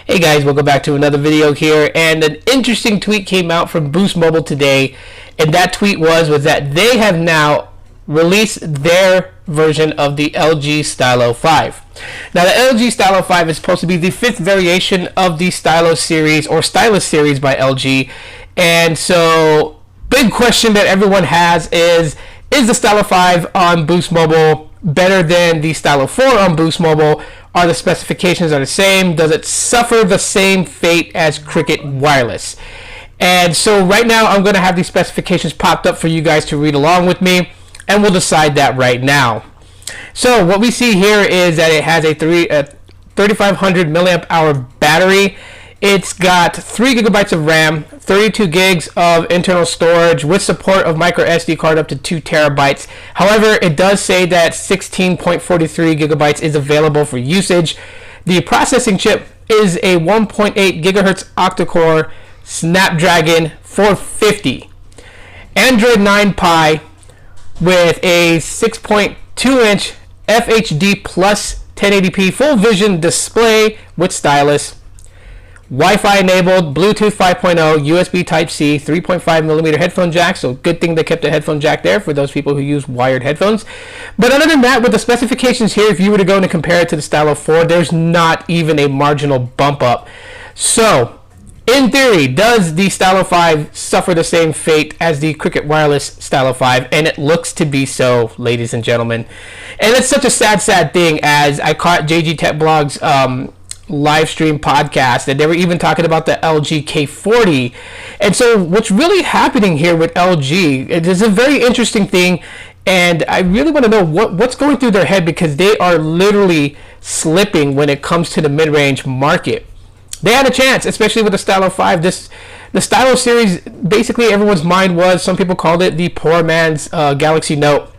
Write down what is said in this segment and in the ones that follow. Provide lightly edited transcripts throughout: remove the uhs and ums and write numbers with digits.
Hey guys, welcome back to another video here, and an interesting tweet came out from Boost Mobile today, and that tweet was that they have now released their version of the LG Stylo 5. Now the LG Stylo 5 is supposed to be the fifth variation of the Stylo series or Stylus series by LG, and so big question that everyone has is the Stylo 5 on Boost Mobile better than the Stylo 4 on Boost Mobile? Are the specifications the same? Does it suffer the same fate as Cricket Wireless? And so right now I'm going to have these specifications popped up for you guys to read along with me, and we'll decide that right now. So what we see here is that it has a 3500 milliamp hour battery. It's got 3 gigabytes of RAM, 32 gigs of internal storage with support of micro SD card up to 2 terabytes. However, it does say that 16.43 gigabytes is available for usage. The processing chip is a 1.8 gigahertz octa-core Snapdragon 450. Android 9 Pie with a 6.2 inch FHD plus 1080p full vision display with stylus. Wi-Fi enabled, Bluetooth 5.0, USB Type-C, 3.5 millimeter headphone jack. So good thing they kept a headphone jack there for those people who use wired headphones. But other than that, with the specifications here, if you were to go and compare it to the Stylo 4, there's not even a marginal bump up. So in theory, does the Stylo 5 suffer the same fate as the Cricket Wireless Stylo 5? And it looks to be so, ladies and gentlemen. And it's such a sad thing, as I caught JG Tech Blog's live stream podcast, and they were even talking about the LG K40. And so what's really happening here with LG, it is a very interesting thing, and I really want to know what's going through their head, because they are literally slipping when it comes to the mid-range market. They had a chance, especially with the Stylo 5. The Stylo series, basically everyone's mind was, some people called it the poor man's Galaxy Note.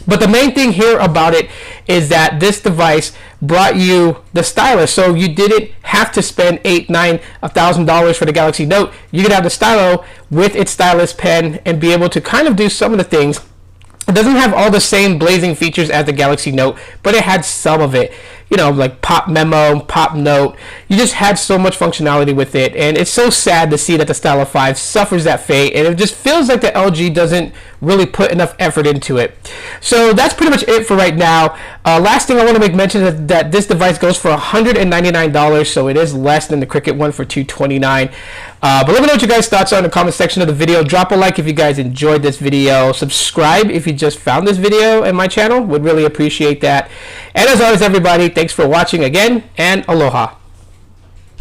But the main thing here about it is that this device brought you the stylus, so you didn't have to spend $8,000-$9,000 for the Galaxy Note. You could have the Stylo with its stylus pen and be able to kind of do some of the things. It doesn't have all the same blazing features as the Galaxy Note, but it had some of it. You know, like Pop Memo, Pop Note. You just had so much functionality with it, and it's so sad to see that the Stylo 5 suffers that fate, and it just feels like the LG doesn't really put enough effort into it. So that's pretty much it for right now. Last thing I want to make mention is that this device goes for $199, so it is less than the Cricket one for $229. But let me know what you guys' thoughts are in the comment section of the video. Drop a like if you guys enjoyed this video. Subscribe if you just found this video in my channel. Would really appreciate that. And as always, everybody, thanks for watching again, and aloha.